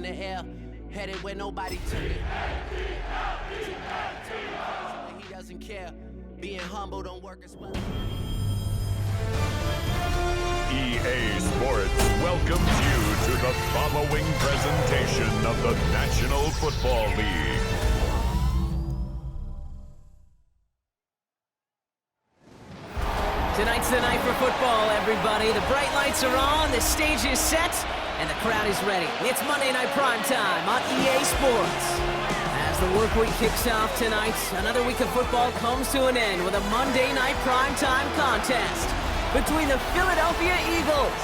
the air, headed where nobody took it. He doesn't care, being humble don't work as well. EA Sports welcomes you to the following presentation of the National Football League. Tonight's the night for football, everybody. The bright lights are on, the stage is set, and the crowd is ready. It's Monday Night Primetime on EA Sports. As the work week kicks off tonight, another week of football comes to an end with a Monday Night Primetime contest between the Philadelphia Eagles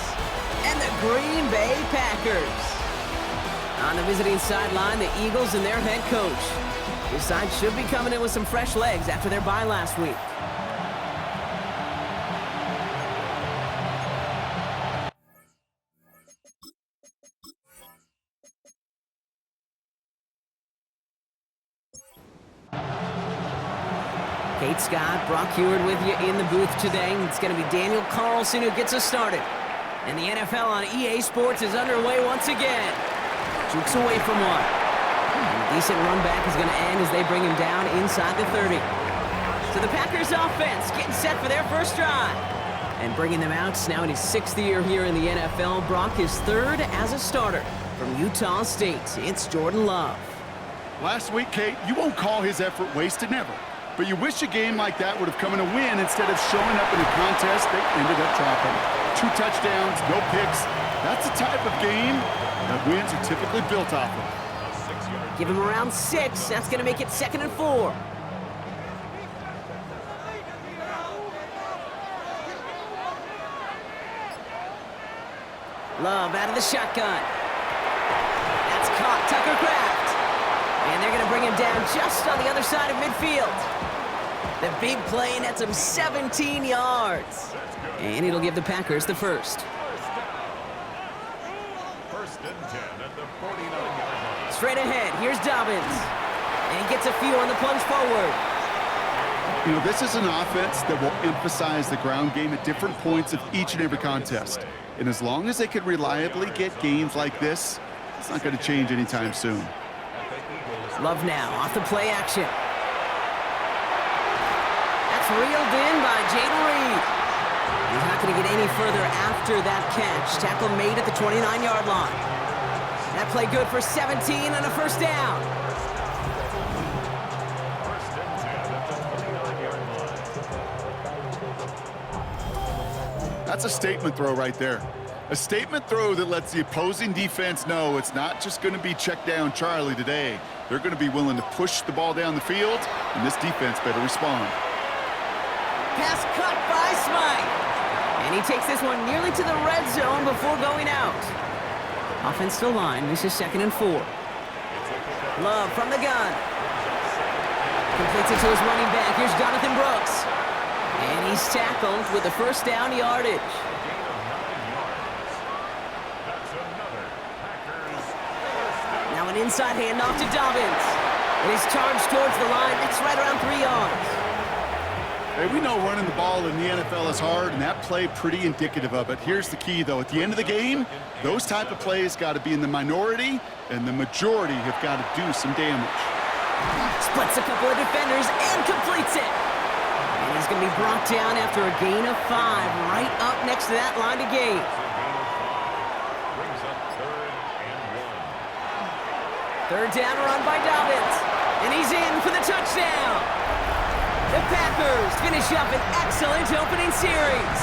and the Green Bay Packers. On the visiting sideline, the Eagles and their head coach. This side should be coming in with some fresh legs after their bye last week. Kate Scott, Brock Heward with you in the booth today. It's going to be Daniel Carlson who gets us started. And the NFL on EA Sports is underway once again. Jukes away from one. And a decent run back is going to end as they bring him down inside the 30. So the Packers offense getting set for their first drive. And bringing them out now in his 6th year here in the NFL. Brock is 3rd as a starter from Utah State. It's Jordan Love. Last week, Kate, you won't call his effort wasted, never. But you wish a game like that would have come in a win instead of showing up in a contest they ended up dropping. 2 touchdowns, no picks. That's the type of game that wins are typically built off of. Give him around 6. That's going to make it 2nd and 4. Love out of the shotgun. That's caught. Tucker Kraft. And they're going to bring him down just on the other side of midfield. The big play nets him 17 yards. And it'll give the Packers the first. First and 10 at the 49-yard line. Straight ahead, here's Dobbins. And he gets a few on the plunge forward. You know, this is an offense that will emphasize the ground game at different points of each and every contest. And as long as they can reliably get gains like this, it's not going to change anytime soon. Love now, off the play action. That's reeled in by Jaden Reed. He's not going to get any further after that catch. Tackle made at the 29-yard line. That play good for 17 and a first down. First and 10 at the 49-yard line. That's a statement throw right there. A statement throw that lets the opposing defense know it's not just going to be check down Charlie today. They're going to be willing to push the ball down the field, and this defense better respond. Pass cut by Smythe. And he takes this one nearly to the red zone before going out. Offensive line, this is 2nd and 4. Love from the gun. Completes it to his running back. Here's Jonathan Brooks. And he's tackled with the first down yardage. Now an inside handoff to Dobbins. And he's charged towards the line. That's right around 3 yards. Hey, we know running the ball in the NFL is hard, and that play pretty indicative of it. Here's the key, though. At the end of the game, those type of plays got to be in the minority, and the majority have got to do some damage. Splits a couple of defenders and completes it. And he's going to be brought down after a gain of 5, right up next to that line to gain. Brings up 3rd and 1. 3rd down run by Dobbins. And he's in for the touchdown. The Packers finish up an excellent opening series.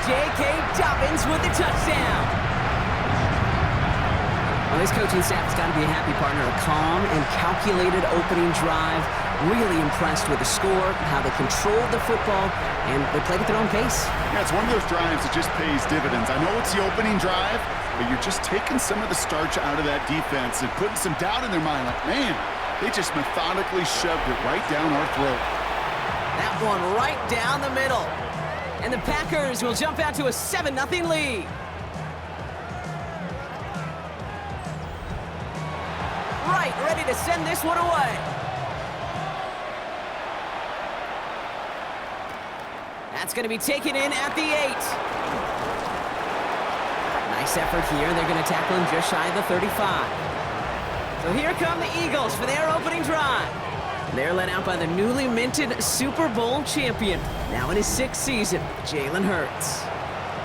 J.K. Dobbins with the touchdown. Well, this coaching staff has got to be a happy partner. A calm and calculated opening drive. Really impressed with the score, how they controlled the football, and they played at their own pace. Yeah, it's one of those drives that just pays dividends. I know it's the opening drive, but you're just taking some of the starch out of that defense and putting some doubt in their mind. Like, man, they just methodically shoved it right down our throat. That one right down the middle. And the Packers will jump out to a 7-0 lead. Right, ready to send this one away. That's going to be taken in at the 8. Nice effort here. They're going to tackle him just shy of the 35. So here come the Eagles for their opening drive. They're led out by the newly minted Super Bowl champion, now in his 6th season, Jalen Hurts.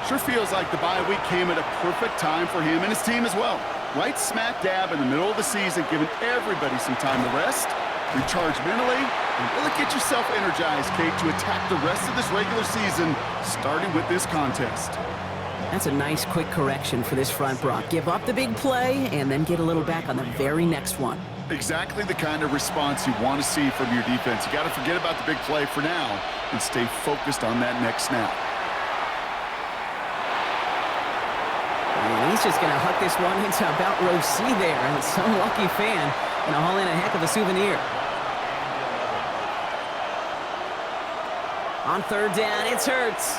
Sure feels like the bye week came at a perfect time for him and his team as well. Right smack dab in the middle of the season, giving everybody some time to rest, recharge mentally, and really get yourself energized, Kate, to attack the rest of this regular season, starting with this contest. That's a nice quick correction for this front, Brock. Give up the big play and then get a little back on the very next one. Exactly the kind of response you want to see from your defense. You got to forget about the big play for now and stay focused on that next snap. And he's just going to huck this one into about row C there, and some lucky fan going to haul in a heck of a souvenir. On 3rd down, it's Hurts.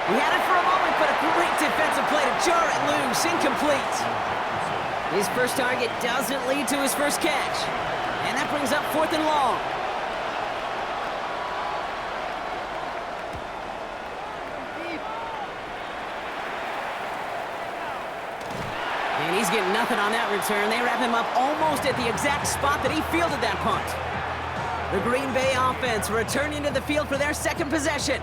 He had it for a moment, but a great defensive play to jar it loose, incomplete. His first target doesn't lead to his first catch, and that brings up 4th and long. And he's getting nothing on that return. They wrap him up almost at the exact spot that he fielded that punt. The Green Bay offense returning to the field for their 2nd possession.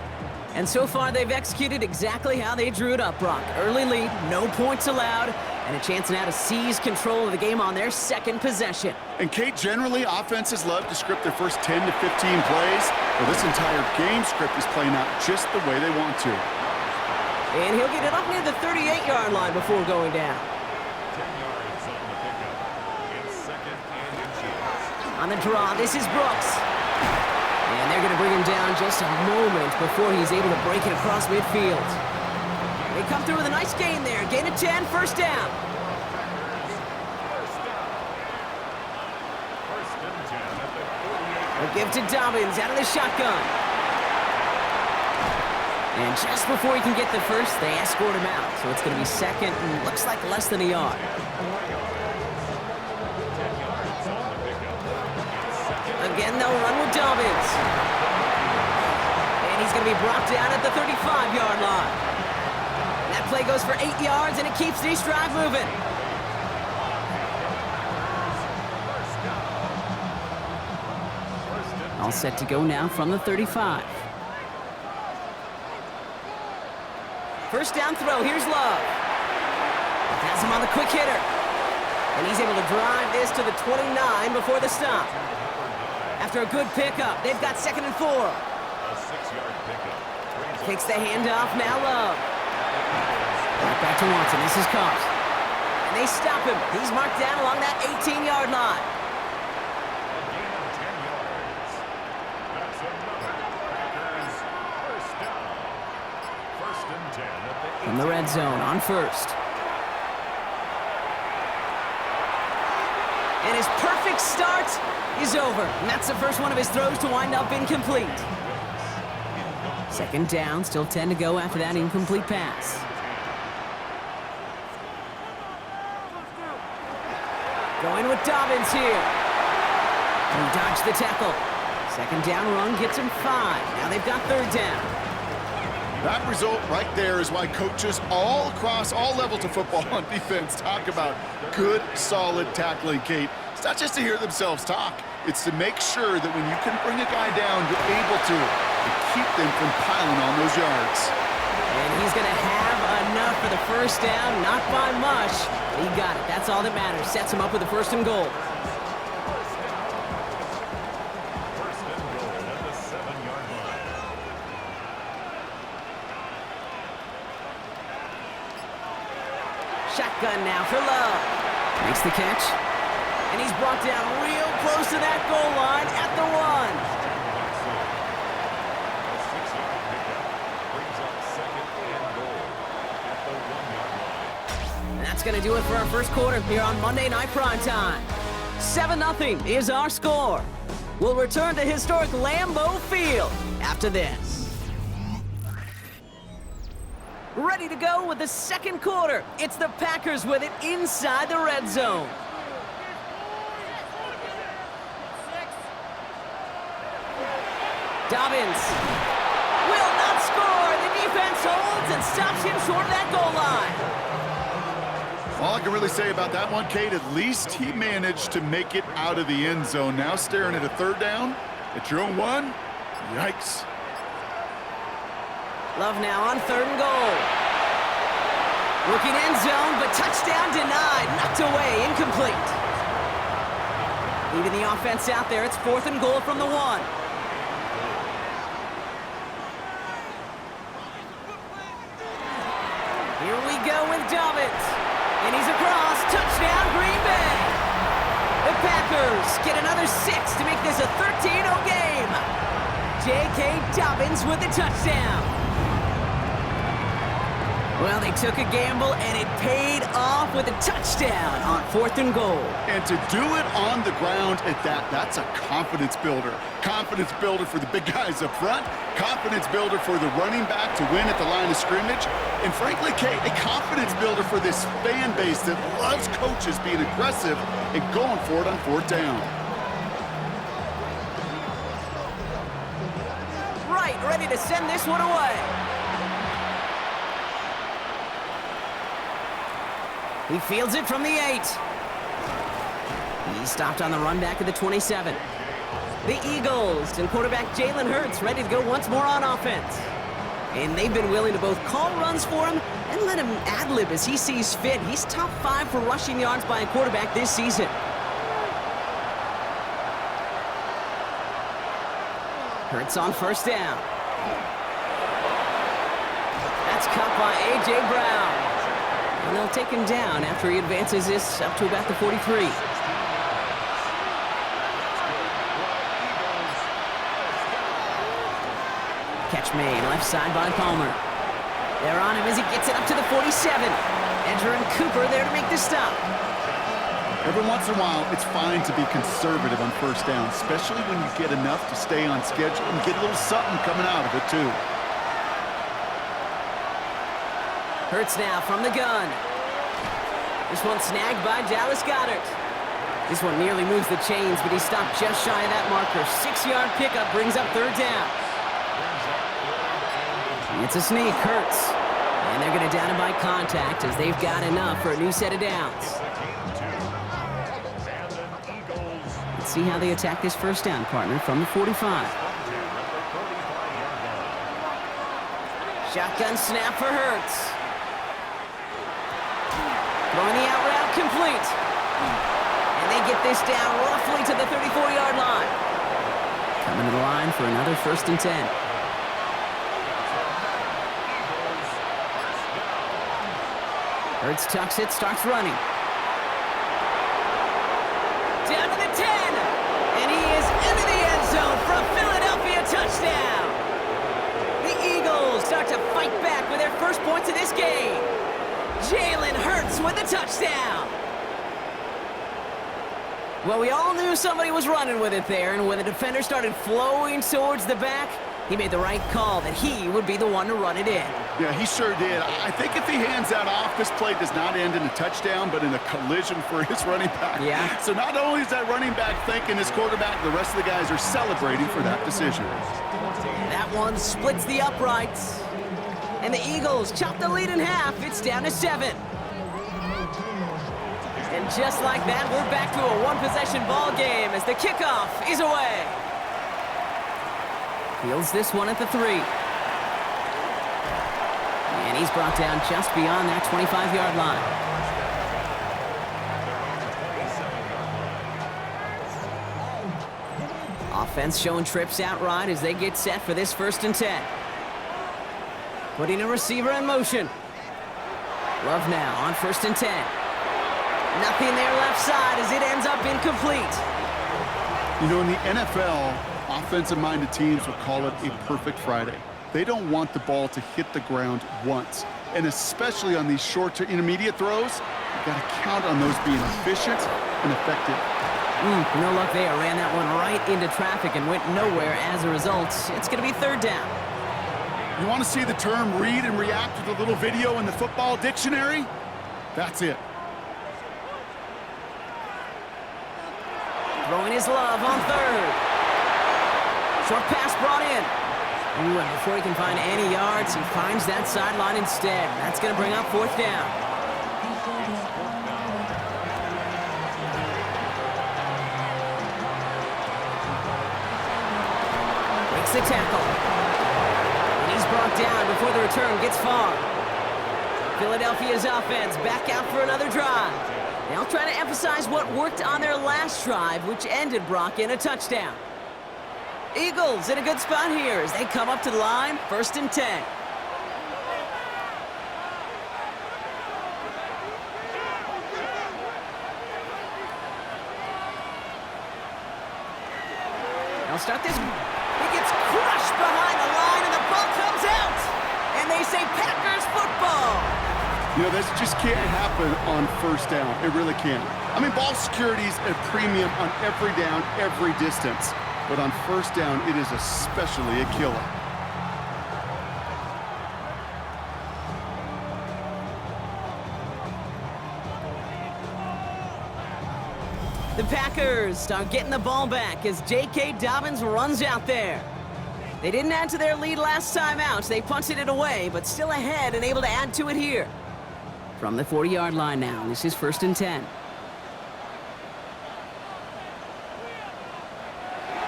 And so far, they've executed exactly how they drew it up, Brock. Early lead, no points allowed, and a chance now to seize control of the game on their 2nd possession. And Kate, generally, offenses love to script their first 10 to 15 plays. Well, this entire game script is playing out just the way they want to. And he'll get it up near the 38-yard line before going down. 10 yards on the pickup. It's 2nd and inches. On the draw, this is Brooks. And they're going to bring him down just a moment before he's able to break it across midfield. They come through with a nice gain there. Gain of 10, 1st down. First and 10 at the 48. They'll give to Dobbins out of the shotgun. And just before he can get the first, they escort him out. So it's going to be 2nd and looks like less than a yard. 10 yards on the pickup. It's 2nd. Again, they'll run with Dobbins. And he's going to be brought down at the 35-yard line. That play goes for 8 yards, and it keeps this drive moving. All set to go now from the 35. 1st down throw, here's Love. Has him on the quick hitter. And he's able to drive this to the 29 before the stop. After a good pickup, they've got 2nd and 4. A 6-yard pickup. Takes the handoff, now Love. Right back to Watson, this is Cox. And they stop him. He's marked down along that 18-yard line. A gain of 10 yards. That's another Packers first down. 1st and 10 at the 18. From the red zone on 1st. And his perfect start is over. And that's the first one of his throws to wind up incomplete. 2nd down, still 10 to go after that incomplete pass. Going with Dobbins here. He dodged the tackle. 2nd down run gets him 5. Now they've got 3rd down. That result right there is why coaches all across all levels of football on defense talk about good, solid tackling, Kate. It's not just to hear themselves talk. It's to make sure that when you can bring a guy down, you're able to keep them from piling on those yards. And he's going to have enough for the 1st down, not by much. He got it. That's all that matters. Sets him up with the 1st and goal. First and goal at the 7-yard line. Shotgun now for Love. Makes the catch. And he's brought down real close to that goal line at the 1. A 6-yard pickup brings up 2nd and goal at the 1-yard line. And that's going to do it for our first quarter here on Monday Night Primetime. 7-0 is our score. We'll return to historic Lambeau Field after this. Ready to go with the 2nd quarter. It's the Packers with it inside the red zone. Dobbins will not score. The defense holds runs and stops him short of that goal line. All I can really say about that one, Kate, at least he managed to make it out of the end zone. Now staring at a third down at your own one. Yikes. Love now on 3rd and goal. Looking end zone, but touchdown denied. Knocked away, incomplete. Leaving the offense out there, it's 4th and goal from the 1. Here we go with Dobbins. And he's across. Touchdown, Green Bay. The Packers get another 6 to make this a 13-0 game. J.K. Dobbins with the touchdown. Well, they took a gamble, and it paid off with a touchdown on 4th and goal. And to do it on the ground at that, that's a confidence builder. Confidence builder for the big guys up front. Confidence builder for the running back to win at the line of scrimmage. And frankly, Kate, a confidence builder for this fan base that loves coaches being aggressive and going for it on 4th down. Right, ready to send this one away. He fields it from the 8. He stopped on the run back of the 27. The Eagles and quarterback Jalen Hurts ready to go once more on offense. And they've been willing to both call runs for him and let him ad-lib as he sees fit. He's top 5 for rushing yards by a quarterback this season. Hurts on 1st down. That's caught by A.J. Brown. And they'll take him down after he advances this up to about the 43. Catch made, left side by Palmer. They're on him as he gets it up to the 47. Edger and Cooper there to make the stop. Every once in a while, it's fine to be conservative on 1st down, especially when you get enough to stay on schedule and get a little something coming out of it, too. Hurts now from the gun. This one snagged by Dallas Goedert. This one nearly moves the chains, but he stopped just shy of that marker. 6-yard pickup brings up 3rd down. It's a sneak, Hurts. And they're going to down him by contact as they've got enough for a new set of downs. Let's see how they attack this 1st down, partner, from the 45. Shotgun snap for Hurts. Throwing the out route complete. And they get this down roughly to the 34-yard line. Coming to the line for another 1st and 10. Hurts tucks it, starts running. Down to the 10. And he is into the end zone from Philadelphia. Touchdown. The Eagles start to fight back with their first points of this game. Jalen Hurts with a touchdown. Well, we all knew somebody was running with it there, and when the defender started flowing towards the back, he made the right call that he would be the one to run it in. Yeah, he sure did. I think if he hands that off, this play does not end in a touchdown, but in a collision for his running back. Yeah. So not only is that running back thanking his quarterback, the rest of the guys are celebrating for that decision. That one splits the uprights. And the Eagles chop the lead in half. It's down to 7. And just like that, we're back to a one-possession ball game as the kickoff is away. Fields this one at the 3. And he's brought down just beyond that 25-yard line. Offense showing trips out right as they get set for this 1st and 10. Putting a receiver in motion. Love now on 1st and 10. Nothing there left side as it ends up incomplete. You know, in the NFL, offensive-minded teams will call it a perfect Friday. They don't want the ball to hit the ground once. And especially on these short to intermediate throws, you've got to count on those being efficient and effective. No luck there. Ran that one right into traffic and went nowhere as a result. It's going to be 3rd down. You want to see the term read and react with a little video in the football dictionary? That's it. Throwing his love on 3rd. Short pass brought in. Ooh, and before he can find any yards, he finds that sideline instead. That's going to bring up 4th down. Breaks the tackle. And he's brought down before the return gets far. Philadelphia's offense back out for another drive. They'll try to emphasize what worked on their last drive, which ended, Brock, in a touchdown. Eagles in a good spot here as they come up to the line, 1st and 10. They'll start this. He gets crushed behind the line, and the ball comes out. And they say Packers football. You know, this just can't happen on 1st down. It really can't. I mean, ball security's at premium on every down, every distance. But on 1st down, it is especially a killer. The Packers start getting the ball back as J.K. Dobbins runs out there. They didn't add to their lead last time out. They punted it away, but still ahead and able to add to it here. From the 40-yard line now, this is 1st and 10.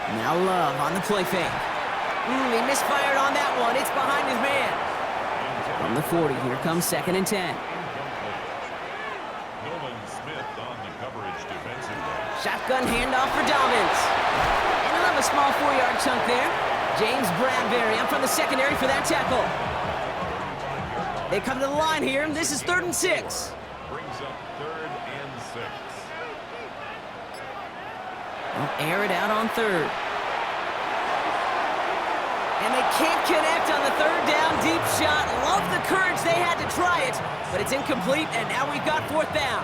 Now Love on the play fake. He misfired on that one. It's behind his man. From the 40, here comes 2nd and 10. Shotgun handoff for Dobbins. And he'll have a small 4-yard chunk there. James Bradbury up from the secondary for that tackle. They come to the line here, and this is 3rd and 6. Brings up 3rd and 6. They'll air it out on 3rd. And they can't connect on the 3rd down deep shot. Love the courage they had to try it, but it's incomplete, and now we've got 4th down.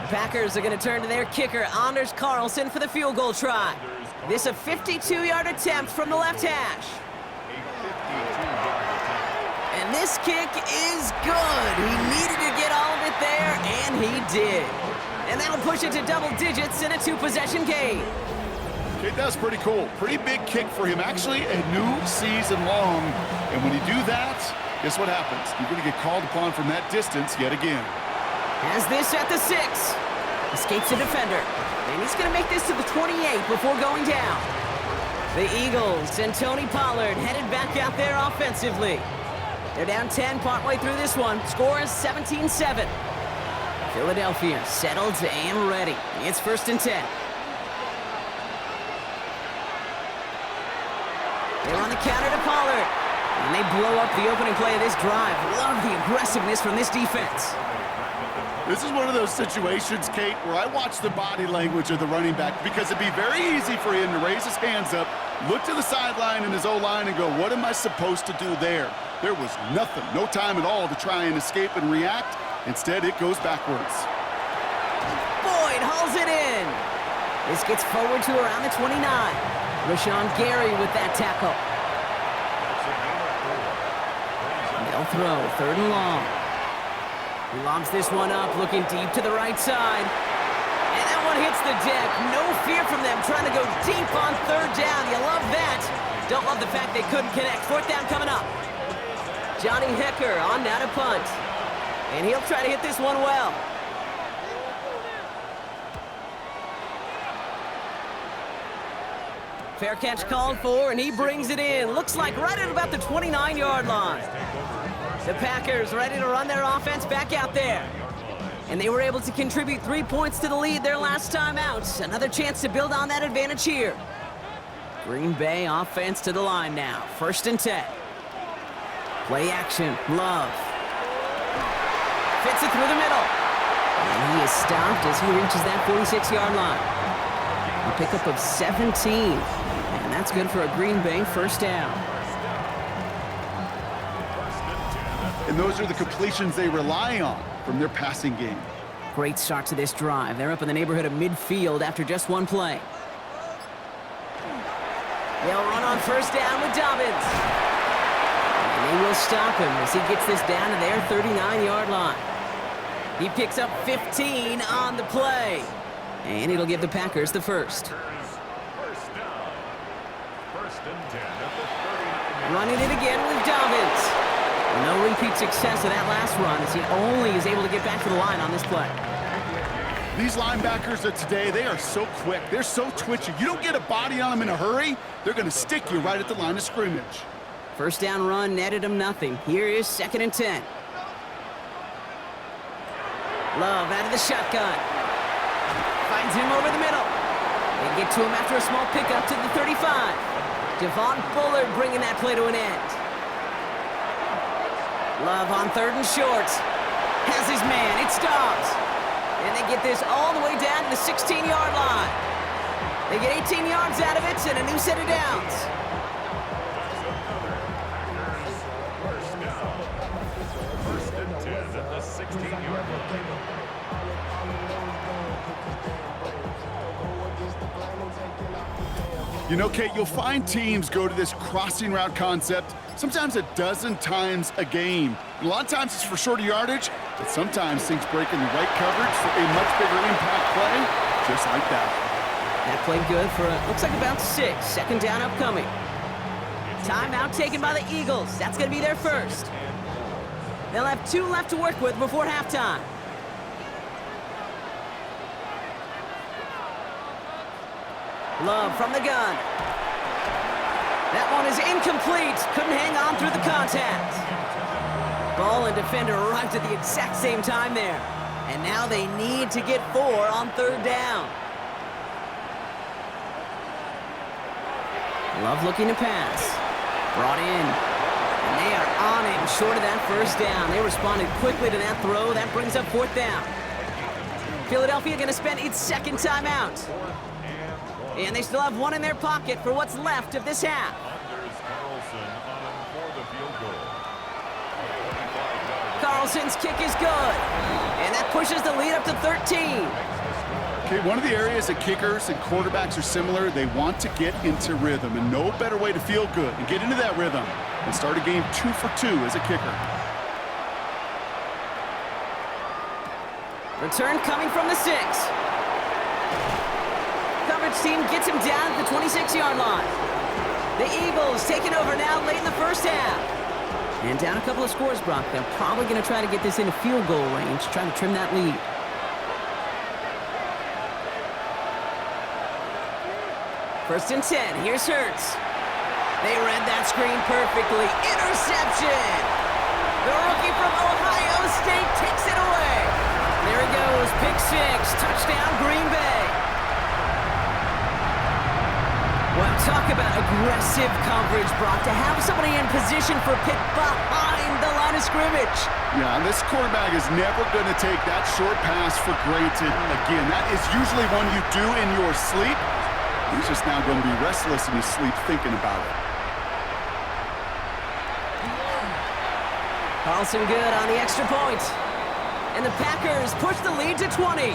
The Packers are going to turn to their kicker, Anders Carlson, for the field goal try. This a 52-yard attempt from the left hash. And this kick is good. He needed to get all of it there, and he did. And that'll push it to double digits in a 2-possession game. Okay, that's pretty cool. Pretty big kick for him. Actually, a new season long. And when you do that, guess what happens? You're going to get called upon from that distance yet again. Has this at the 6. Escapes the defender. And he's going to make this to the 28 before going down. The Eagles and Tony Pollard headed back out there offensively. They're down 10 partway through this one. Score is 17-7. Philadelphia settled and ready. It's 1st and 10. They run the counter to Pollard. And they blow up the opening play of this drive. Love the aggressiveness from this defense. This is one of those situations, Kate, where I watch the body language of the running back because it'd be very easy for him to raise his hands up, look to the sideline in his O-line and go, what am I supposed to do there? There was nothing, no time at all to try and escape and react. Instead, it goes backwards. Boyd hauls it in. This gets forward to around the 29. Rashawn Gary with that tackle. They'll throw 3rd and long. He lobs this one up, looking deep to the right side. And that one hits the deck. No fear from them trying to go deep on 3rd down. You love that. Don't love the fact they couldn't connect. 4th down coming up. Johnny Hecker on now to punt. And he'll try to hit this one well. Fair catch called for, and he brings it in. Looks like right at about the 29-yard line. The Packers ready to run their offense back out there. And they were able to contribute 3 points to the lead their last time out. Another chance to build on that advantage here. Green Bay offense to the line now. 1st and 10. Play action. Love. Fits it through the middle. And he is stopped as he reaches that 46-yard line. A pickup of 17. And that's good for a Green Bay 1st down. And those are the completions they rely on from their passing game. Great start to this drive. They're up in the neighborhood of midfield after just one play. They'll run on 1st down with Dobbins. And they will stop him as he gets this down to their 39-yard line. He picks up 15 on the play. And it'll give the Packers the 1st. 1st down. 1st and 10 at the Running it again with Dobbins. No repeat success of that last run as he only is able to get back to the line on this play. These linebackers of today, they are so quick. They're so twitchy. You don't get a body on them in a hurry, they're going to stick you right at the line of scrimmage. First down run netted him nothing. Here is 2nd and 10. Love out of the shotgun. Finds him over the middle. They get to him after a small pickup to the 35. Javon Bullard bringing that play to an end. Love on 3rd and short. Has his man. It's Dobbs. And they get this all the way down to the 16-yard line. They get 18 yards out of it and a new set of downs. First and 10 at the 16-yard line. You know, Kate, you'll find teams go to this crossing route concept sometimes a dozen times a game. And a lot of times it's for shorter yardage, but sometimes things break in the right coverage for a much bigger impact play, just like that. That played good for, looks like about 6. 2nd down upcoming. Timeout taken by the Eagles. That's going to be their first. They'll have 2 left to work with before halftime. Love from the gun. That one is incomplete. Couldn't hang on through the contact. Ball and defender arrived at the exact same time there. And now they need to get 4 on 3rd down. Love looking to pass. Brought in. And they are on him short of that 1st down. They responded quickly to that throw. That brings up 4th down. Philadelphia going to spend its 2nd timeout. And they still have 1 in their pocket for what's left of this half. Carlson's kick is good. And that pushes the lead up to 13. Okay, one of the areas that kickers and quarterbacks are similar, they want to get into rhythm. And no better way to feel good and get into that rhythm than start a game 2 for 2 as a kicker. Return coming from the 6. Coverage team gets him down at the 26-yard line. The Eagles taking over now late in the 1st half. And down a couple of scores, Brock. They're probably going to try to get this into field goal range, trying to trim that lead. First and 10. Here's Hurts. They read that screen perfectly. Interception! The rookie from Ohio State takes it away. There he goes. Pick 6. Touchdown, Green Bay. Well, talk about aggressive coverage, Brock, to have somebody in position for pick behind the line of scrimmage. Yeah, this quarterback is never going to take that short pass for granted again. That is usually one you do in your sleep. He's just now going to be restless in his sleep thinking about it. Carlson good on the extra point. And the Packers push the lead to 20.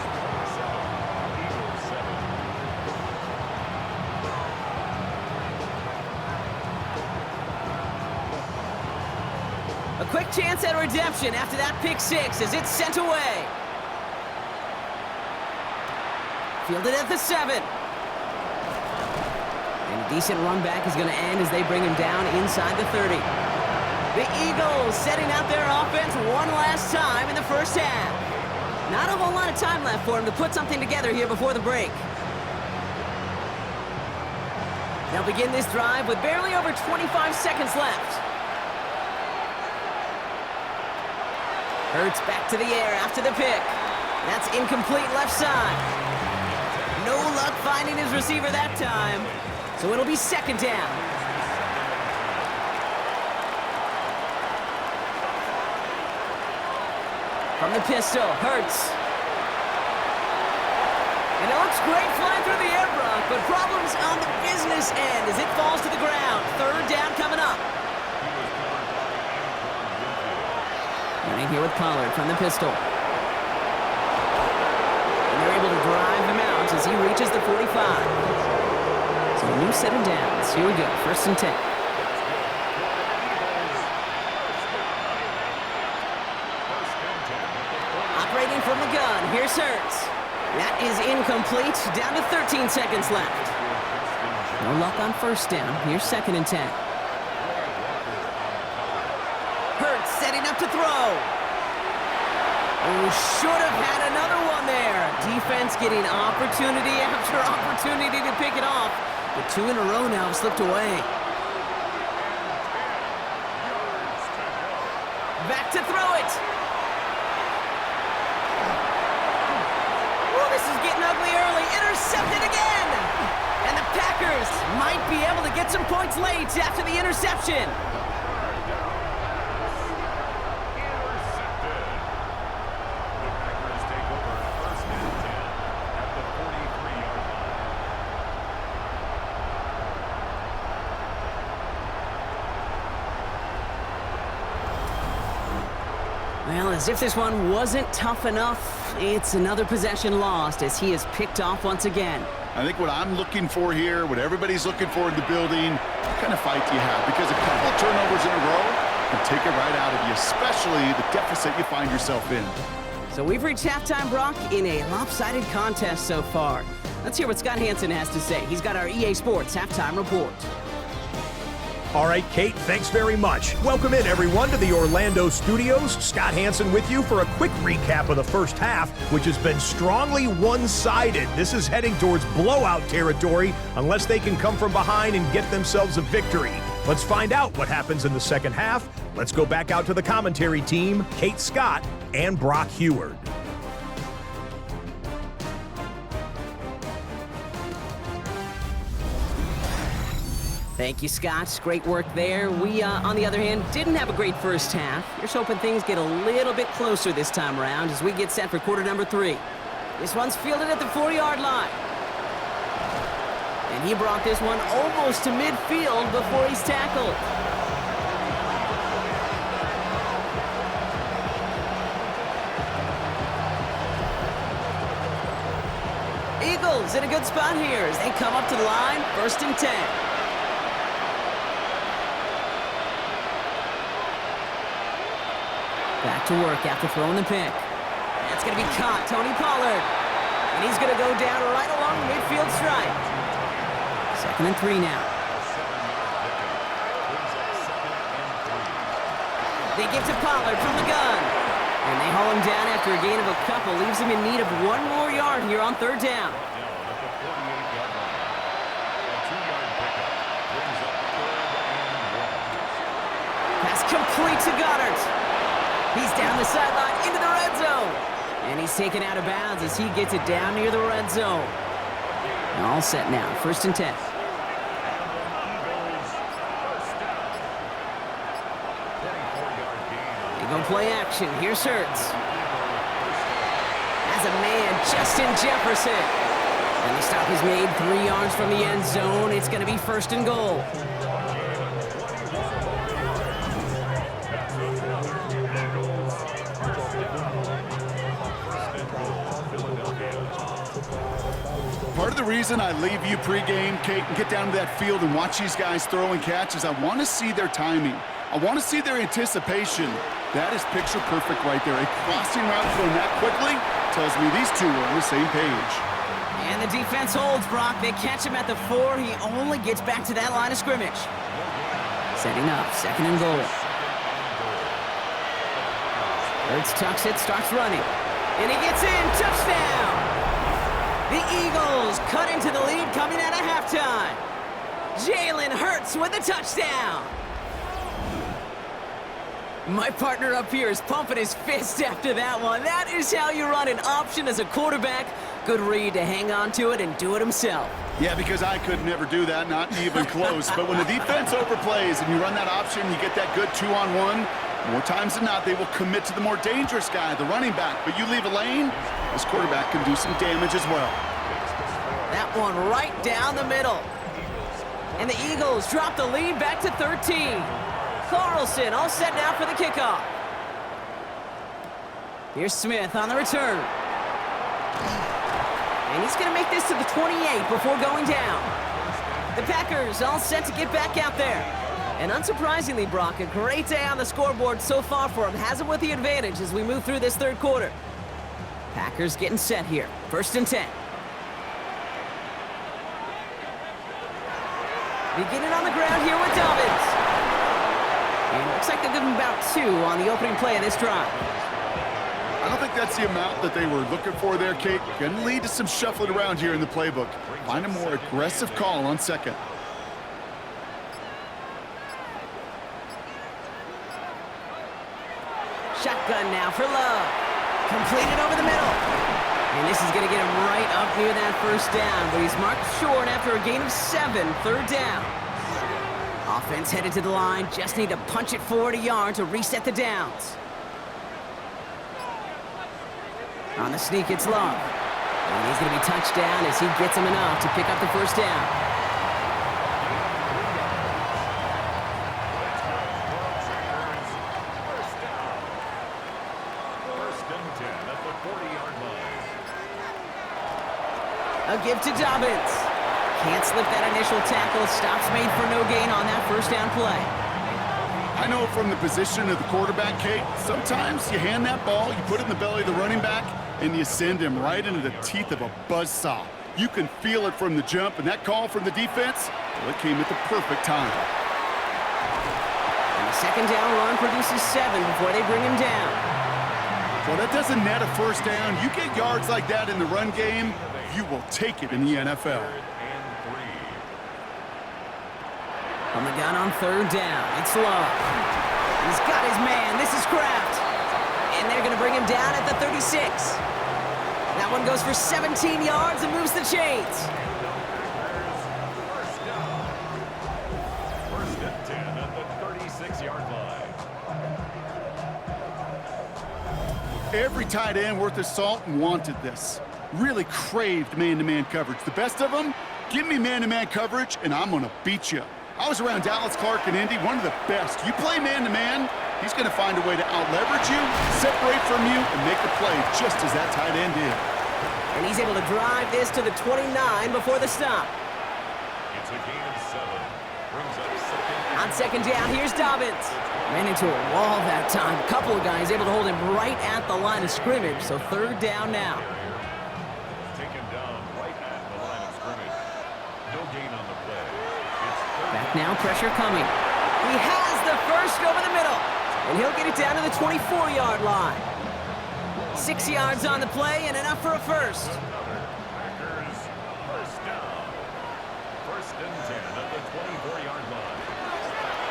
A quick chance at redemption after that pick 6 as it's sent away. Fielded at the 7. And a decent run back is going to end as they bring him down inside the 30. The Eagles setting out their offense one last time in the 1st half. Not a whole lot of time left for him to put something together here before the break. They'll begin this drive with barely over 25 seconds left. Hurts back to the air after the pick. That's incomplete left side. No luck finding his receiver that time. So it'll be 2nd down. From the pistol, Hurts. And it looks great flying through the air, Brock, but problems on the business end as it falls to the ground. 3rd down coming up. Running here with Pollard from the pistol. And they're able to drive him out as he reaches the 45. So a new set of downs. Here we go, 1st and 10. Operating from the gun, here's Hurts. That is incomplete, down to 13 seconds left. No luck on 1st down, here's 2nd and 10. to throw. Oh, should have had another one there. Defense getting opportunity after opportunity to pick it off. But 2 in a row now have slipped away. Back to throw it. Oh, this is getting ugly early. Intercepted again. And the Packers might be able to get some points late after the interception. Well, as if this one wasn't tough enough, it's another possession lost as he is picked off once again. I think what I'm looking for here, what everybody's looking for in the building, what kind of fight do you have? Because a couple of turnovers in a row can take it right out of you, especially the deficit you find yourself in. So we've reached halftime, Brock, in a lopsided contest so far. Let's hear what Scott Hansen has to say. He's got our EA Sports halftime report. All right, Kate, thanks very much. Welcome in, everyone, to the Orlando studios. Scott Hansen with you for a quick recap of the first half, which has been strongly one-sided. This is heading towards blowout territory unless they can come from behind and get themselves a victory. Let's find out what happens in the second half. Let's go back out to the commentary team, Kate Scott and Brock Heward. Thank you, Scott. Great work there. We, on the other hand, didn't have a great first half. Here's hoping things get a little bit closer this time around as we get set for quarter number 3. This one's fielded at the 4-yard line. And he brought this one almost to midfield before he's tackled. Eagles in a good spot here as they come up to the line, 1st and 10. Back to work after throwing the pick. That's going to be caught, Tony Pollard. And he's going to go down right along the midfield stripe. 2nd and 3 now. They give to Pollard from the gun. And they haul him down after a gain of a couple. Leaves him in need of 1 more yard here on 3rd down. Pass complete to Goddard. He's down the sideline into the red zone. And he's taken out of bounds as he gets it down near the red zone. And all set now, 1st and 10. They go play action. Here's Hurts. Has a man, Justin Jefferson. And the stop is made 3 yards from the end zone. It's going to be 1st and goal. Part of the reason I leave you pregame, Kate, and get down to that field and watch these guys throw and catch is I want to see their timing. I want to see their anticipation. That is picture perfect right there. A crossing route thrown that quickly tells me these two are on the same page. And the defense holds, Brock. They catch him at the 4. He only gets back to that line of scrimmage. Setting up, 2nd and goal. Hurts tucks it, starts running. And he gets in, touchdown! The Eagles cut into the lead coming out of halftime. Jalen Hurts with a touchdown. My partner up here is pumping his fist after that one. That is how you run an option as a quarterback. Good read to hang on to it and do it himself. Yeah, because I could never do that, not even close. But when the defense overplays and you run that option, you get that good 2-on-1, more times than not, they will commit to the more dangerous guy, the running back. But you leave a lane, this quarterback can do some damage as well. That one right down the middle. And the Eagles drop the lead back to 13. Carlson all set now for the kickoff. Here's Smith on the return. And he's going to make this to the 28 before going down. The Packers all set to get back out there. And unsurprisingly, Brock, a great day on the scoreboard so far for him. Has him with the advantage as we move through this 3rd quarter. Packers getting set here. 1st and 10. Beginning on the ground here with Dobbins. And it looks like they'll give him about 2 on the opening play of this drive. I don't think that's the amount that they were looking for there, Kate. Going to lead to some shuffling around here in the playbook. Find a more aggressive call on second. Shotgun now for Love. Completed over the middle. And this is going to get him right up near that first down, but he's marked short after a gain of 7, third down. Offense headed to the line, just need to punch it forward a yard to reset the downs. On the sneak, it's Love. And he's going to be touched down as he gets him enough to pick up the first down. A give to Dobbins. Can't slip that initial tackle. Stops made for no gain on that first down play. I know from the position of the quarterback, Kate, sometimes you hand that ball, you put it in the belly of the running back, and you send him right into the teeth of a buzzsaw. You can feel it from the jump, and that call from the defense, well, it came at the perfect time. And the second down run produces 7 before they bring him down. Well, that doesn't net a first down. You get yards like that in the run game, you will take it in the NFL. On the gun on third down, it's Love. He's got his man. This is Kraft. And they're going to bring him down at the 36. That one goes for 17 yards and moves the chains. First and 10 at the 36-yard line. Every tight end worth his salt wanted this. Really craved man-to-man coverage. The best of them, give me man-to-man coverage, and I'm going to beat you. I was around Dallas Clark and Indy, one of the best. You play man-to-man, he's going to find a way to out-leverage you, separate from you, and make the play just as that tight end did. And he's able to drive this to the 29 before the stop. It's a gain of 7. Brings up second. On second down, here's Dobbins. Ran into a wall that time. A couple of guys able to hold him right at the line of scrimmage, so third down now. Taken down right at the line of scrimmage. No gain on the play. Back now, pressure coming. He has the first over the middle, and he'll get it down to the 24-yard line. 6 yards on the play and enough for a first. Packers first down. First and 10 at the 24-yard line.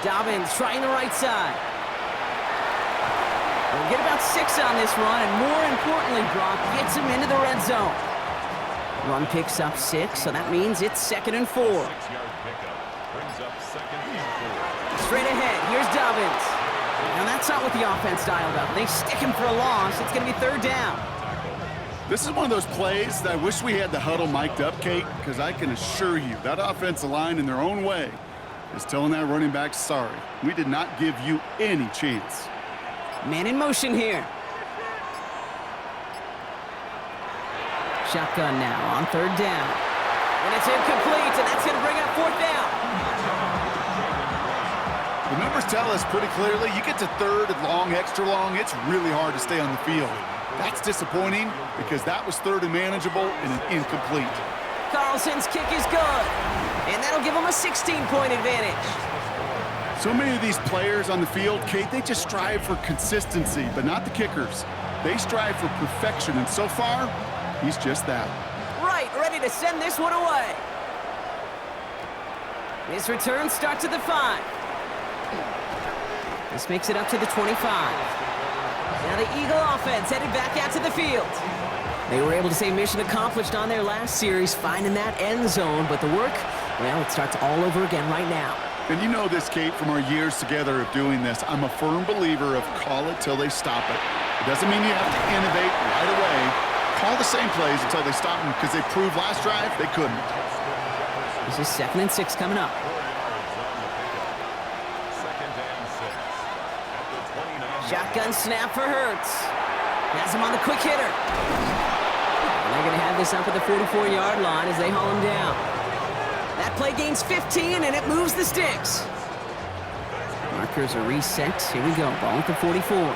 Dobbins trying the right side. We'll get about 6 on this run, and more importantly, Brock gets him into the red zone. Run picks up 6, so that means it's 2nd and 4. 6-yard pickup. Brings up second and 4. Straight ahead, here's Dobbins. Now that's not what the offense dialed up. They stick him for a loss. It's going to be third down. This is one of those plays that I wish we had the huddle mic'd up, Kate, because I can assure you that offensive line in their own way is telling that running back, sorry, we did not give you any chance. Man in motion here. Shotgun now on third down. And it's incomplete, and that's going to bring up fourth down. The numbers tell us pretty clearly, you get to third and long, extra long, it's really hard to stay on the field. That's disappointing because that was third and manageable and an incomplete. Carlson's kick is good, and that'll give him a 16-point advantage. So many of these players on the field, Kate, they just strive for consistency, but not the kickers. They strive for perfection, and so far, he's just that. Right, ready to send this one away. His return starts at the 5. This makes it up to the 25. Now the Eagle offense headed back out to the field. They were able to say mission accomplished on their last series, finding that end zone, but the work, well, it starts all over again right now. And you know this, Kate, from our years together of doing this. I'm a firm believer of call it till they stop it. It doesn't mean you have to innovate right away. Call the same plays until they stop them, because they proved last drive they couldn't. This is 2nd and 6 coming up. Shotgun snap for Hurts. Has him on the quick hitter. And they're going to have this up at the 44-yard line as they haul him down. That play gains 15, and it moves the sticks. Markers are reset. Here we go. Ball at the 44.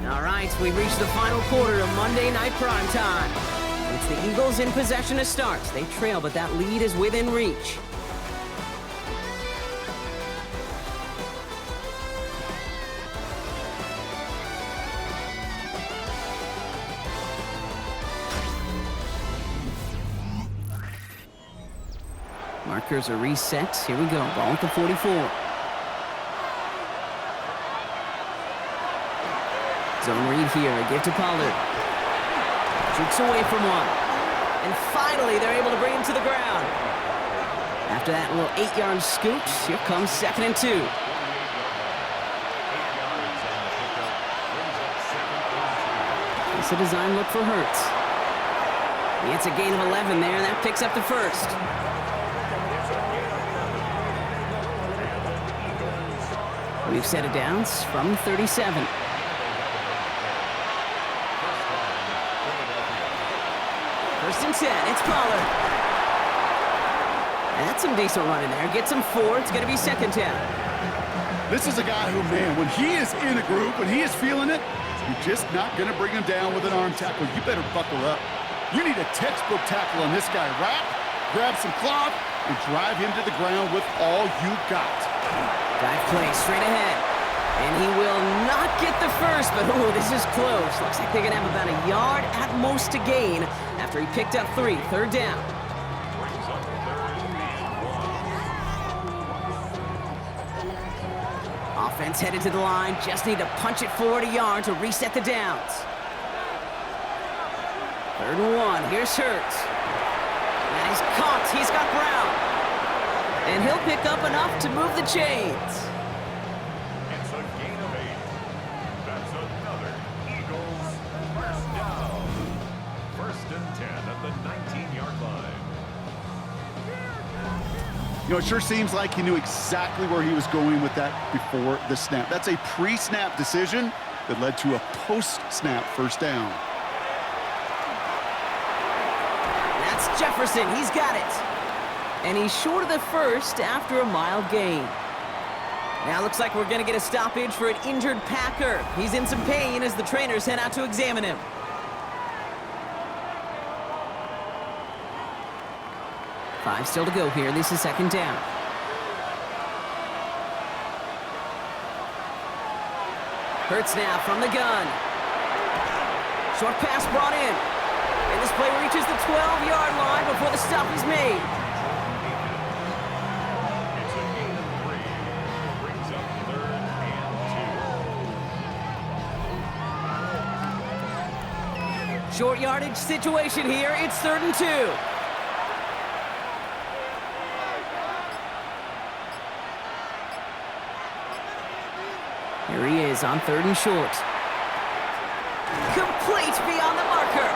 All right, we've reached the final quarter of Monday Night Primetime. It's the Eagles in possession to start. They trail, but that lead is within reach. Markers are reset. Here we go. Ball at the 44. Zone read here. A give to Pollard. Shoots away from one. And finally, they're able to bring him to the ground. After that little 8-yard scoot, here comes 2nd and 2. It's a design look for Hurts. He gets a gain of 11 there. That picks up the first. We've set it down from 37. First and 10, it's Pollard. That's some decent running there. Gets him 4, it's gonna be 2nd down. This is a guy who, man, when he is in a group, when he is feeling it, you're just not gonna bring him down with an arm tackle. You better buckle up. You need a textbook tackle on this guy. Wrap, grab some cloth, and drive him to the ground with all you got. Dive play straight ahead. And he will not get the first, but oh, this is close. Looks like they're gonna have about a yard at most to gain after he picked up 3. 3rd down. Offense headed to the line. Just need to punch it forward a yard to reset the downs. 3rd and 1. Here's Hurts. And he's caught. He's got Brown. And he'll pick up enough to move the chains. It's a gain of 8. That's another Eagles first down. 1st and 10 at the 19-yard line. You know, it sure seems like he knew exactly where he was going with that before the snap. That's a pre-snap decision that led to a post-snap first down. That's Jefferson. He's got it. And he's short of the first after a mild gain. Now looks like we're going to get a stoppage for an injured Packer. He's in some pain as the trainers head out to examine him. Five still to go here. This is 2nd down. Hurts now from the gun. Short pass brought in. And this play reaches the 12-yard line before the stop is made. It's a gain of 3. Brings up 3rd and 2. Short yardage situation here. It's 3rd and 2. Here he is on 3rd and short. Complete beyond the marker.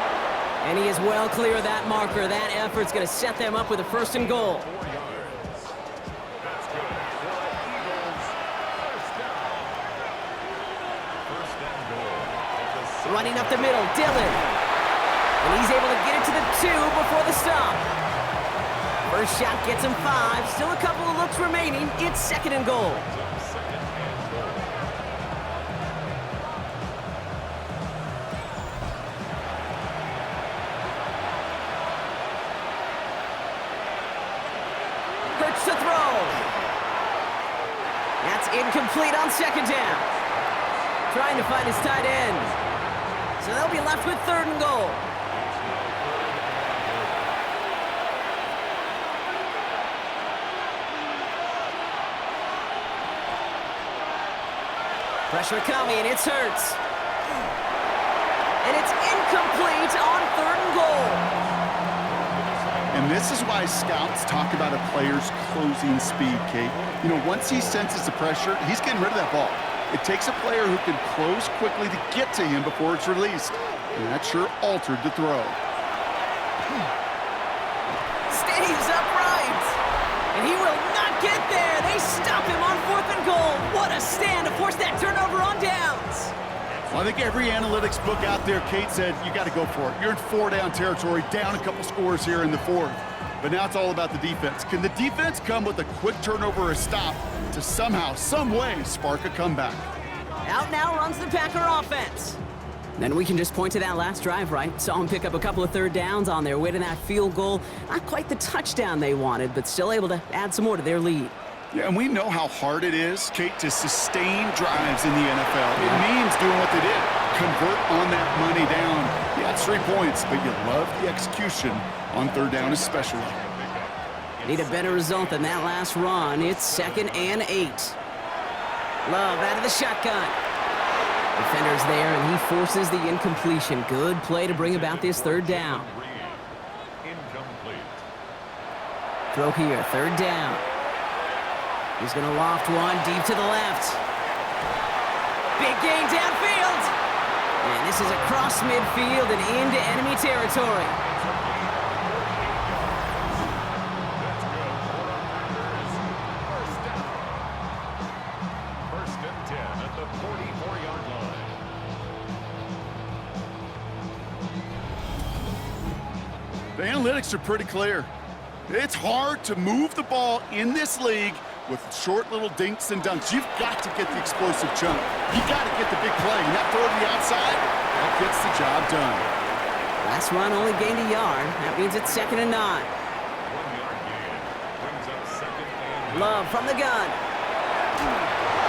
And he is well clear of that marker. That effort's going to set them up with a 1st and goal. 4 yards. That's good for Eagles first down. 1st and goal. At the Running up the middle, Dillon. And he's able to get it to the 2 before the stop. First shot gets him 5. Still a couple of looks remaining. It's 2nd and goal. Hurts to throw. That's incomplete on 2nd down. Trying to find his tight end. So they'll be left with 3rd and goal. Pressure coming, it's Hurts. And it's incomplete on 3rd and goal. And this is why scouts talk about a player's closing speed, Kate. You know, once he senses the pressure, he's getting rid of that ball. It takes a player who can close quickly to get to him before it's released. And that sure altered the throw. Stays upright. And he will not get there. They stop him on 4th and goal. What a stand to force that turnover on downs. Well, I think every analytics book out there, Kate said, you got to go for it. You're in 4-down territory, down a couple scores here in the 4th. But now it's all about the defense. Can the defense come with a quick turnover or a stop to somehow, some way, spark a comeback? Out now runs the Packer offense. Then we can just point to that last drive, right? Saw them pick up a couple of third downs on their way to that field goal. Not quite the touchdown they wanted, but still able to add some more to their lead. Yeah, and we know how hard it is, Kate, to sustain drives in the NFL. It means doing what they did. Convert on that money down. Yeah, it's 3 points, but you love the execution on third down especially. Need a better result than that last run. It's 2nd and 8. Love out of the shotgun. Defender's there, and he forces the incompletion. Good play to bring about this third down. Incomplete. Throw here, third down. He's going to loft one deep to the left. Big gain downfield. And this is across midfield and into enemy territory. First and 10 at the 44-yard line. The analytics are pretty clear. It's hard to move the ball in this league with short little dinks and dunks. You've got to get the explosive chunk. You've got to get the big play. And that throw to the outside, that gets the job done. Last run only gained a yard. That means it's 2nd and 9. 1 yard gain. Brings up 2nd and 9. Love from the gun.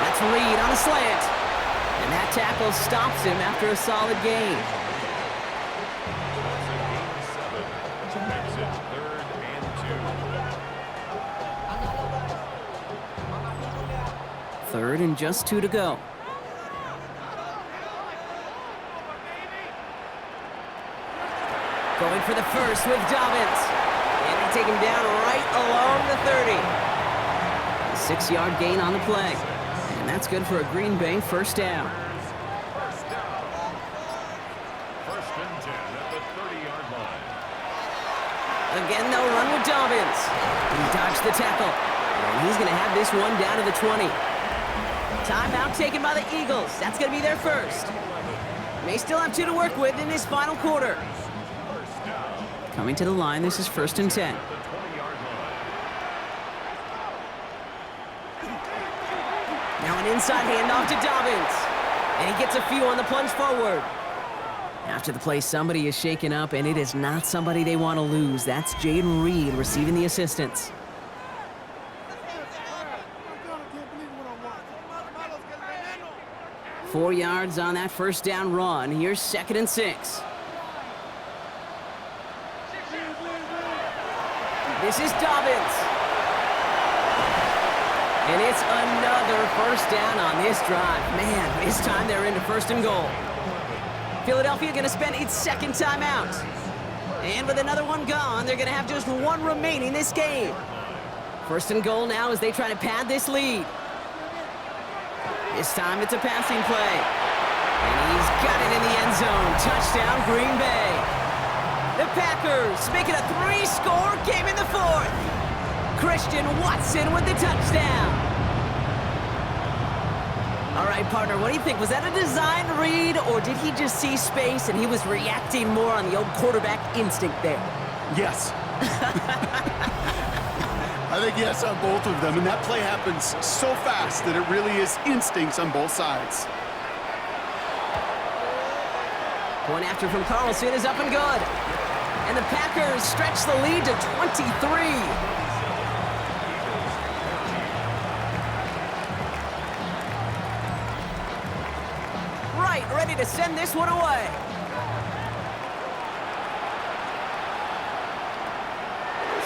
That's Reed on a slant. And that tackle stops him after a solid gain. That's a gain 7. Makes it 3rd and 2. 3rd and just 2 to go. Going for the first with Dobbins. And they take him down right along the 30. A 6-yard gain on the play. And that's good for a Green Bay first down. First down. First and 10 at the 30-yard line. Again, they'll run with Dobbins. He dodged the tackle. And he's going to have this one down to the 20. Timeout taken by the Eagles. That's going to be their first. May still have 2 to work with in this final quarter. Coming to the line, this is 1st and 10. Now an inside handoff to Dobbins. And he gets a few on the plunge forward. After the play, somebody is shaken up, and it is not somebody they want to lose. That's Jaden Reed receiving the assistance. Four yards on that first down run. Here's 2nd and 6. This is Dobbins. And it's another first down on this drive. Man, this time they're into 1st and goal. Philadelphia going to spend its 2nd timeout. And with another one gone, they're going to have just 1 remaining this game. 1st and goal now as they try to pad this lead. This time it's a passing play. And he's got it in the end zone. Touchdown, Green Bay. The Packers make it a 3-score game in the 4th. Christian Watson with the touchdown. All right, partner, what do you think? Was that a design read, or did he just see space and he was reacting more on the old quarterback instinct there? Yes. I think yes on both of them, and that play happens so fast that it really is instincts on both sides. Point after from Carlson is up and good. And the Packers stretch the lead to 23. Right, ready to send this one away.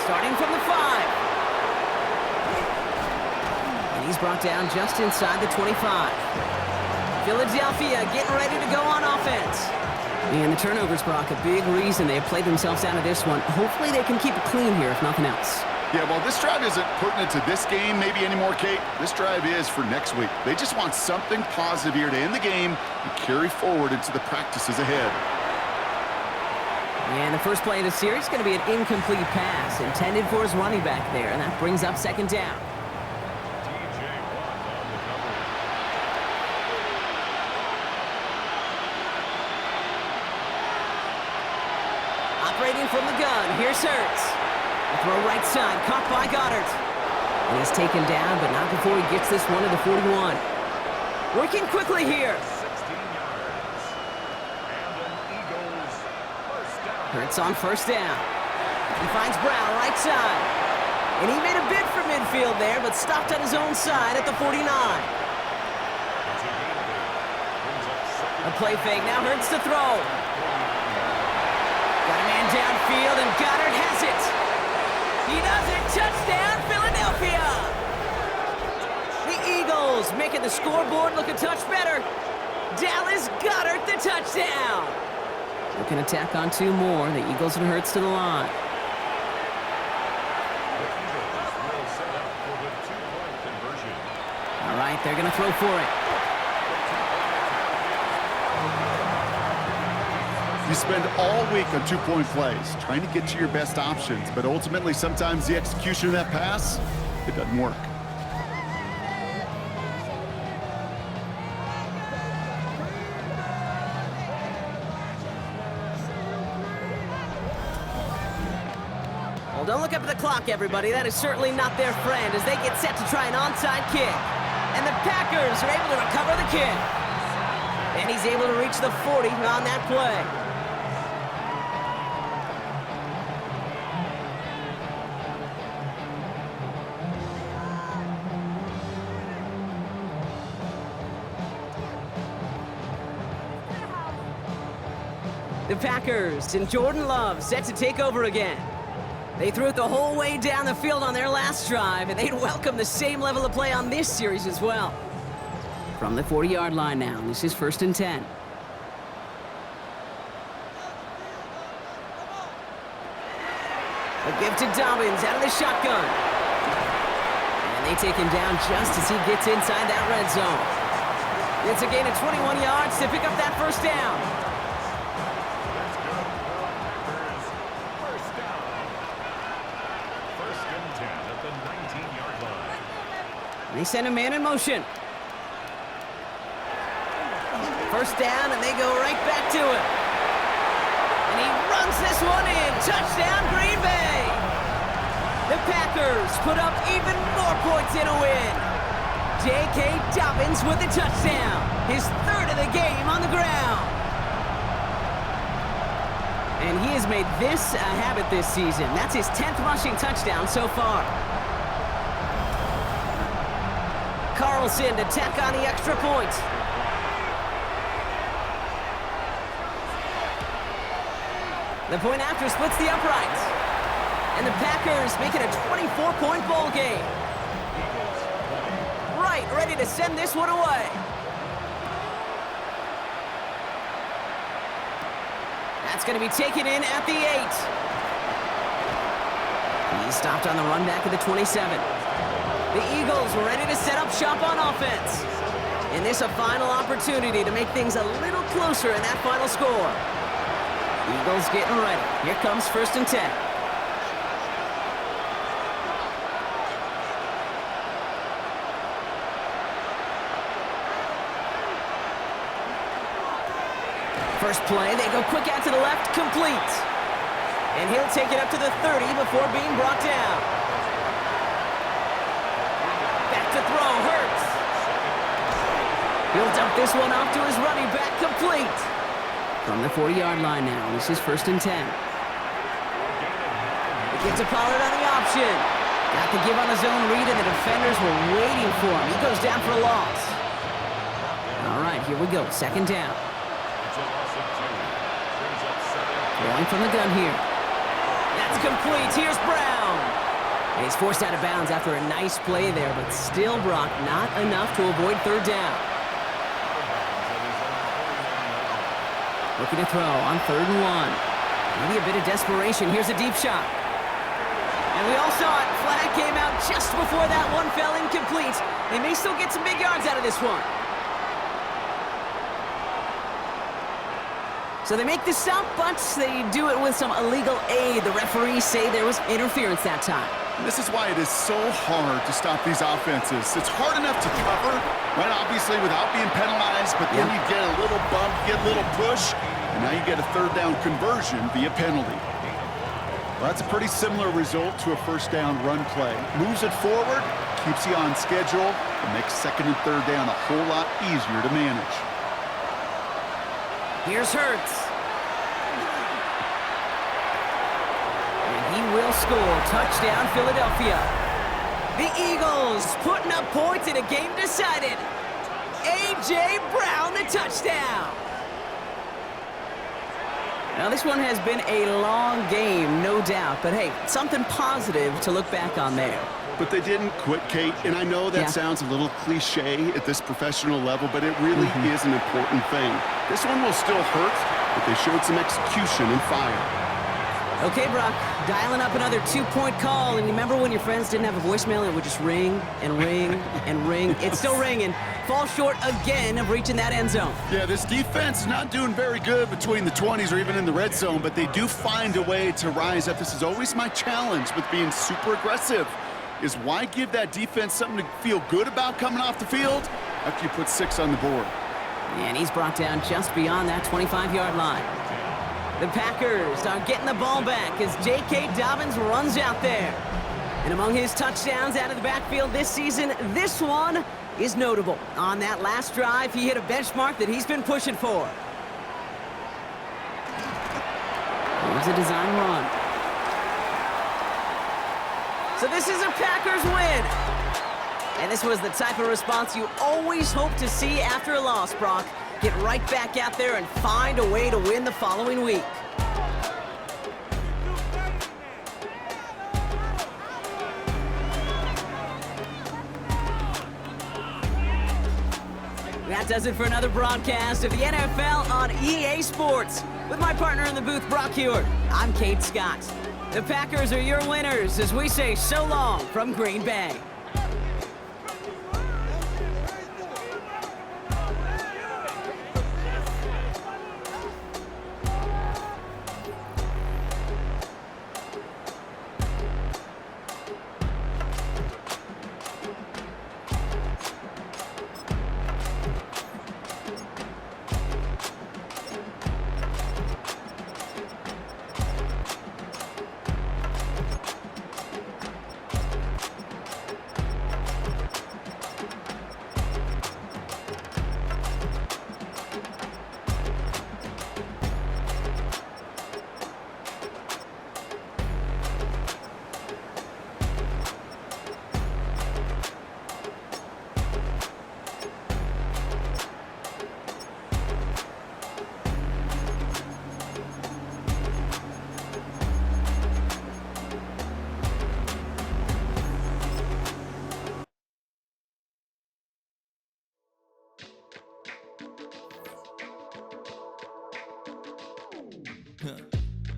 Starting from the 5. And he's brought down just inside the 25. Philadelphia getting ready to go on offense. And the turnovers, Brock, a big reason they have played themselves out of this one. Hopefully they can keep it clean here, if nothing else. Yeah, well, this drive isn't putting it to this game maybe anymore, Kate. This drive is for next week. They just want something positive here to end the game and carry forward into the practices ahead. And the first play of the series is going to be an incomplete pass intended for his running back there, and that brings up 2nd down. Operating from the gun, here's Hurts. The throw right side, caught by Goddard. And he's taken down, but not before he gets this one to the 41. Working quickly here. 16 yards. Hurts on first down. He finds Brown right side. And he made a bid for midfield there, but stopped on his own side at the 49. A play fake, now Hurts to throw. Got a man downfield, and Goddard has it. He does it, touchdown, Philadelphia! The Eagles making the scoreboard look a touch better. Dallas Goedert the touchdown. Looking to tack on 2 more. The Eagles and Hurts to the line. All right, they're going to throw for it. You spend all week on 2-point plays, trying to get to your best options, but ultimately sometimes the execution of that pass, it doesn't work. Well, don't look up at the clock, everybody. That is certainly not their friend as they get set to try an onside kick. And the Packers are able to recover the kick. And he's able to reach the 40 on that play. The Packers and Jordan Love set to take over again. They threw it the whole way down the field on their last drive, and they'd welcome the same level of play on this series as well. From the 40-yard line now, this is 1st and 10. A give to Dobbins out of the shotgun. And they take him down just as he gets inside that red zone. It's a gain of 21 yards to pick up that first down. They send a man in motion. First down, and they go right back to it. And he runs this one in. Touchdown, Green Bay. The Packers put up even more points in a win. J.K. Dobbins with the touchdown. His 3rd of the game on the ground. And he has made this a habit this season. That's his 10th rushing touchdown so far. Carlson to tack on the extra point. The point after splits the uprights. And the Packers make it a 24-point ball game. Right, ready to send this one away. That's going to be taken in at the 8. He's stopped on the run back at the 27. The Eagles were ready to set up shop on offense. And this a final opportunity to make things a little closer in that final score. Eagles getting ready. Here comes 1st and 10. First play, they go quick out to the left, complete. And he'll take it up to the 30 before being brought down. To throw, Hurts. He'll dump this one off to his running back, complete. From the 40-yard line now, this is 1st and 10. It gets to Pollard on the option. Got the give on his own read, and the defenders were waiting for him. He goes down for a loss. All right, here we go, 2nd down. Throwing from the gun here. That's complete. Here's Brown. And he's forced out of bounds after a nice play there, but still, Brock, not enough to avoid 3rd down. Looking to throw on 3rd and 1. Maybe a bit of desperation. Here's a deep shot. And we all saw it. Flag came out just before that one fell incomplete. They may still get some big yards out of this one. So they make the stop, but they do it with some illegal aid. The referees say there was interference that time. This is why it is so hard to stop these offenses. It's hard enough to cover, right, obviously, without being penalized, but then you get a little bump, get a little push, and now you get a 3rd down conversion via penalty. Well, that's a pretty similar result to a 1st down run play. Moves it forward, keeps you on schedule, and makes 2nd and 3rd down a whole lot easier to manage. Here's Hurts. will score. Touchdown, Philadelphia. The Eagles putting up points in a game decided. A.J. Brown, the touchdown. Now, this one has been a long game, no doubt. But, hey, something positive to look back on there. But they didn't quit, Kate, and I know that sounds a little cliche at this professional level, but it really is an important thing. This one will still hurt, but they showed some execution and fire. Okay, Brock, dialing up another 2-point call, and remember when your friends didn't have a voicemail and it would just ring and ring and ring? It's still ringing. Fall short again of reaching that end zone. Yeah, this defense is not doing very good between the 20s or even in the red zone, but they do find a way to rise up. This is always my challenge with being super aggressive, is why give that defense something to feel good about coming off the field after you put 6 on the board? And he's brought down just beyond that 25-yard line. The Packers are getting the ball back as J.K. Dobbins runs out there. And among his touchdowns out of the backfield this season, this one is notable. On that last drive, he hit a benchmark that he's been pushing for. Here's a design run. So this is a Packers win. And this was the type of response you always hope to see after a loss, Brock. Get right back out there and find a way to win the following week. That does it for another broadcast of the NFL on EA Sports. With my partner in the booth, Brock Hewitt, I'm Kate Scott. The Packers are your winners as we say so long from Green Bay.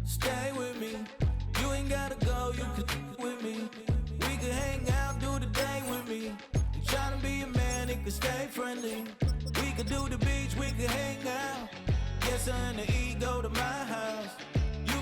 Stay with me. You ain't gotta go, you can with me. We can hang out, do the day with me. You tryna be a man, it can stay friendly. We could do the beach, we can hang out. Yes, and the ego to